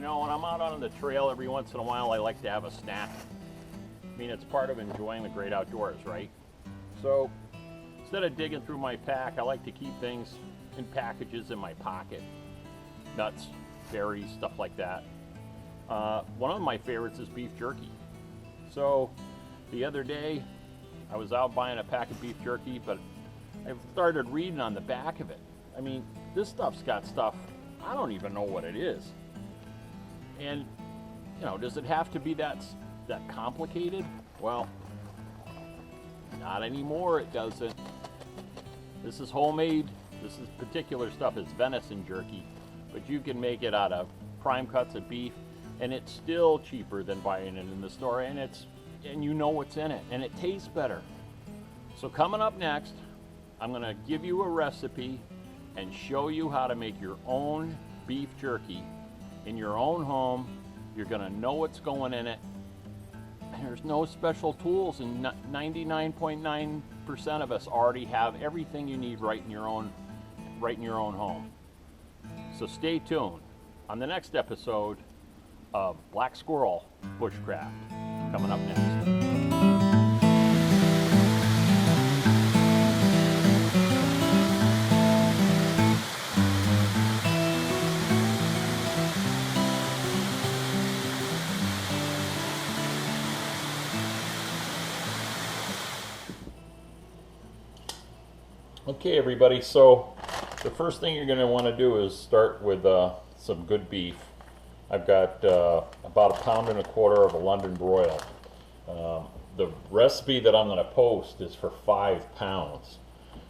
know, when I'm out on the trail every once in a while, I like to have a snack. I mean, it's part of enjoying the great outdoors, right? So instead of digging through my pack, I like to keep things in packages in my pocket. Nuts, berries, stuff like that. One of my favorites is beef jerky. So the other day, I was out buying a pack of beef jerky, but I started reading on the back of it. I mean, this stuff's got stuff, I don't even know what it is. And, you know, does it have to be that complicated? Well, not anymore, it doesn't. This is homemade. This is particular stuff is venison jerky, but you can make it out of prime cuts of beef, and it's still cheaper than buying it in the store, and you know what's in it, and it tastes better. So coming up next, I'm gonna give you a recipe and show you how to make your own beef jerky in your own home. You're gonna know what's going in it, and there's no special tools, and 99.9% of us already have everything you need right in your own home. So stay tuned on the next episode of Black Squirrel Bushcraft, coming up next. Okay, everybody, so the first thing you're going to want to do is start with some good beef. I've got about 1.25 pounds of a London broil. The recipe that I'm going to post is for 5 pounds.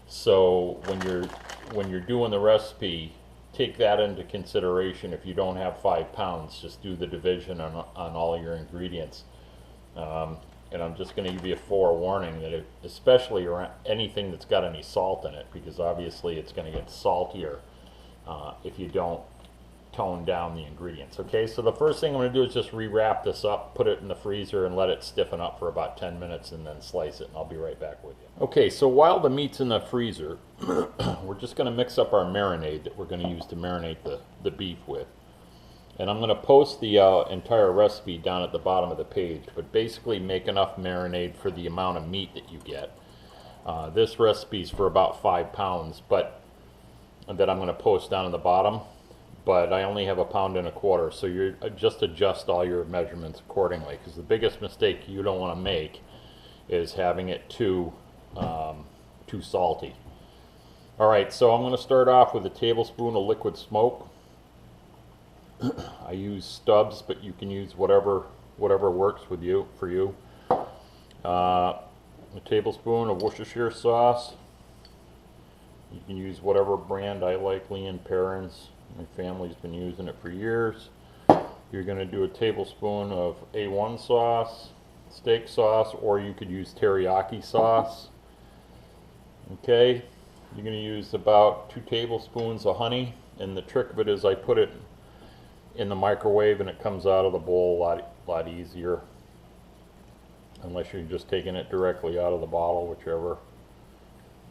So when you're doing the recipe, take that into consideration. If you don't have 5 pounds, just do the division on all your ingredients. And I'm just going to give you a forewarning that especially around anything that's got any salt in it, because obviously it's going to get saltier if you don't tone down the ingredients. Okay, so the first thing I'm going to do is just rewrap this up, put it in the freezer, and let it stiffen up for about 10 minutes, and then slice it, and I'll be right back with you. Okay, so while the meat's in the freezer, we're just going to mix up our marinade that we're going to use to marinate the beef with. And I'm going to post the entire recipe down at the bottom of the page, but basically make enough marinade for the amount of meat that you get. This recipe is for about 5 pounds, but that I'm going to post down at the bottom, but I only have 1.25 pounds, so you just adjust all your measurements accordingly, because the biggest mistake you don't want to make is having it too salty. Alright, so I'm going to start off with a tablespoon of liquid smoke. I use Stubbs, but you can use whatever works for you. A tablespoon of Worcestershire sauce. You can use whatever brand I like, Lea Perrins. My family's been using it for years. You're going to do a tablespoon of A1 sauce, steak sauce, or you could use teriyaki sauce. Okay, you're going to use about 2 tablespoons of honey, and the trick of it is I put it in the microwave and it comes out of the bowl a lot easier, unless you're just taking it directly out of the bottle, whichever.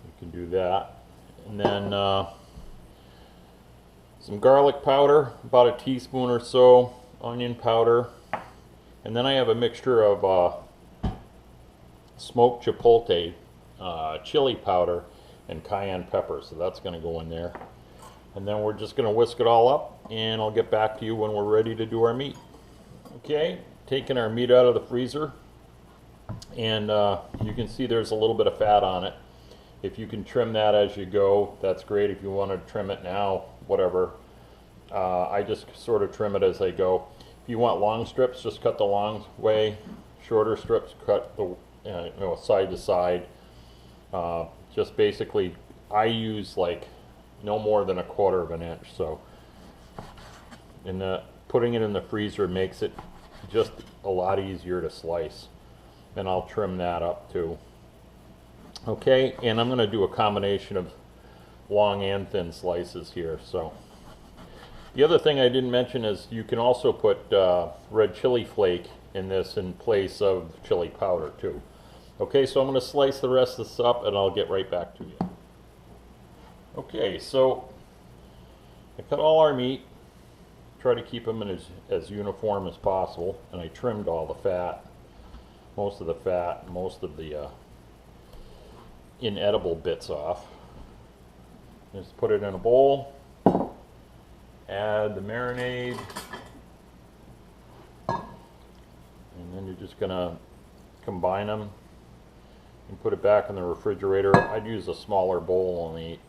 You can do that. And then some garlic powder, about a teaspoon or so, onion powder, and then I have a mixture of smoked chipotle, chili powder, and cayenne pepper, so that's going to go in there. And then we're just going to whisk it all up, and I'll get back to you when we're ready to do our meat. Okay, taking our meat out of the freezer, and you can see there's a little bit of fat on it. If you can trim that as you go, that's great. If you want to trim it now, whatever. I just sort of trim it as I go. If you want long strips, just cut the long way. Shorter strips, cut the side to side. Just basically, I use like no more than 1/4 inch. So, putting it in the freezer makes it just a lot easier to slice. And I'll trim that up too. Okay, and I'm going to do a combination of long and thin slices here. So, the other thing I didn't mention is you can also put red chili flake in this in place of chili powder too. Okay, so I'm going to slice the rest of this up, and I'll get right back to you. Okay, so I cut all our meat, try to keep them in as uniform as possible, and I trimmed all the fat, most of the inedible bits off. Just put it in a bowl, add the marinade, and then you're just gonna combine them and put it back in the refrigerator. I'd use a smaller bowl only.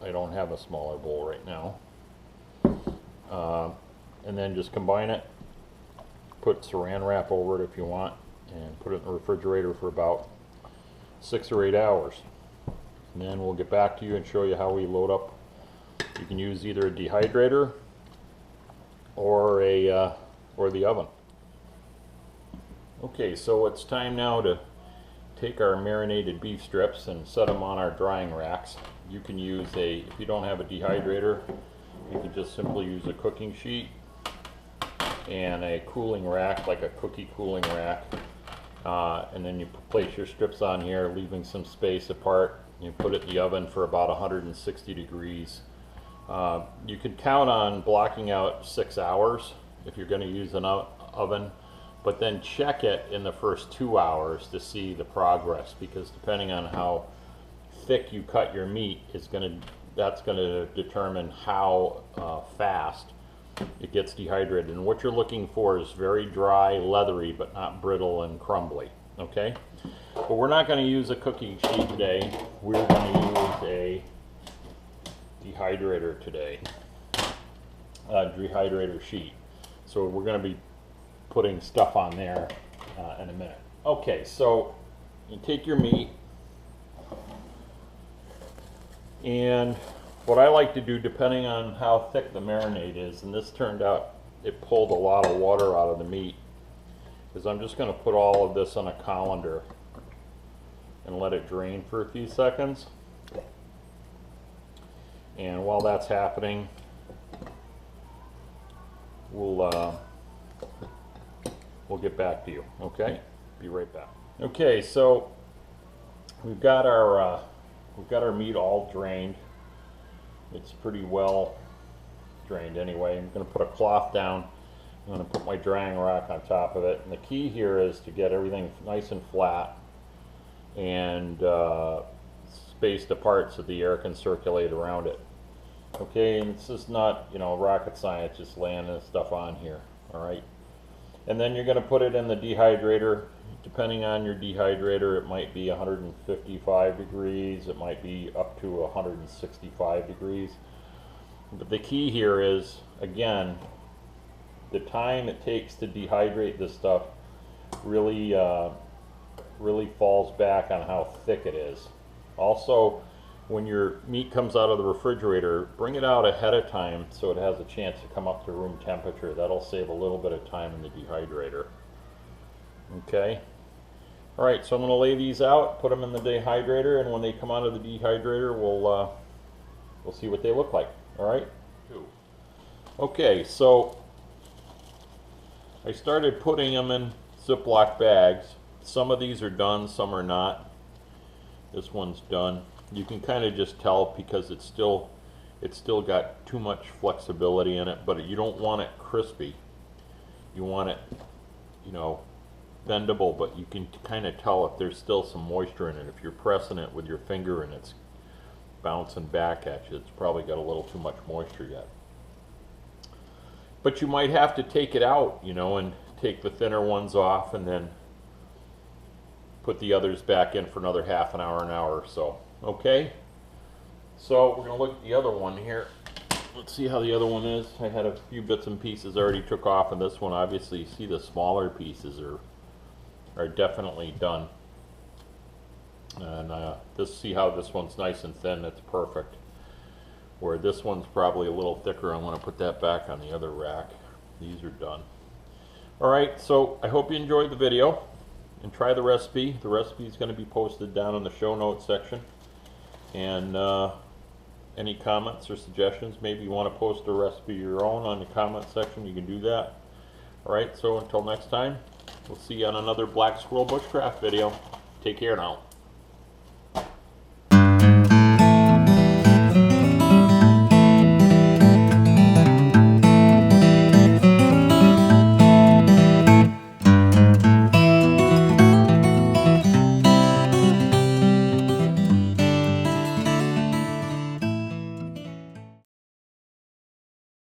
I don't have a smaller bowl right now. And then just combine it, put saran wrap over it if you want, and put it in the refrigerator for about 6 or 8 hours. And then we'll get back to you and show you how we load up. You can use either a dehydrator or the oven. Okay, so it's time now to take our marinated beef strips and set them on our drying racks. You can use if you don't have a dehydrator, you can just simply use a cooking sheet and a cooling rack, like a cookie cooling rack. And then you place your strips on here, leaving some space apart. You put it in the oven for about 160 degrees. You can count on blocking out 6 hours if you're going to use an oven, but then check it in the first 2 hours to see the progress, because depending on how thick you cut your meat that's going to determine how fast it gets dehydrated. And what you're looking for is very dry, leathery, but not brittle and crumbly. Okay, but we're not going to use a cooking sheet today. We're going to use a dehydrator today, dehydrator sheet. So we're going to be putting stuff on there in a minute. Okay, so you take your meat, and what I like to do, depending on how thick the marinade is, and this turned out, it pulled a lot of water out of the meat, is I'm just going to put all of this on a colander and let it drain for a few seconds. And while that's happening, we'll get back to you. Okay, be right back. Okay, so we've got our meat all drained. It's pretty well drained anyway. I'm going to put a cloth down. I'm going to put my drying rack on top of it. And the key here is to get everything nice and flat and spaced apart so the air can circulate around it. Okay, and this is not, rocket science, just laying this stuff on here. All right. And then you're going to put it in the dehydrator. Depending on your dehydrator, it might be 155 degrees, it might be up to 165 degrees. But the key here is, again, the time it takes to dehydrate this stuff really falls back on how thick it is. Also, when your meat comes out of the refrigerator, bring it out ahead of time so it has a chance to come up to room temperature. That'll save a little bit of time in the dehydrator. Okay. All right, so I'm going to lay these out, put them in the dehydrator, and when they come out of the dehydrator, we'll see what they look like. All right. Okay, so I started putting them in Ziploc bags. Some of these are done, some are not. This one's done. You can kind of just tell because it's still got too much flexibility in it, but you don't want it crispy. You want it, bendable, but you can kind of tell if there's still some moisture in it. If you're pressing it with your finger and it's bouncing back at you, it's probably got a little too much moisture yet. But you might have to take it out, and take the thinner ones off and then put the others back in for another half an hour or so. Okay, so we're going to look at the other one here. Let's see how the other one is. I had a few bits and pieces I already took off, and this one, obviously, you see the smaller pieces are definitely done. And see how this one's nice and thin. That's perfect. Where this one's probably a little thicker, I'm going to put that back on the other rack. These are done. Alright, so I hope you enjoyed the video and try the recipe. The recipe is going to be posted down in the show notes section. And any comments or suggestions, maybe you want to post a recipe of your own on the comment section, you can do that. Alright, so until next time, we'll see you on another Black Squirrel Bushcraft video. Take care now.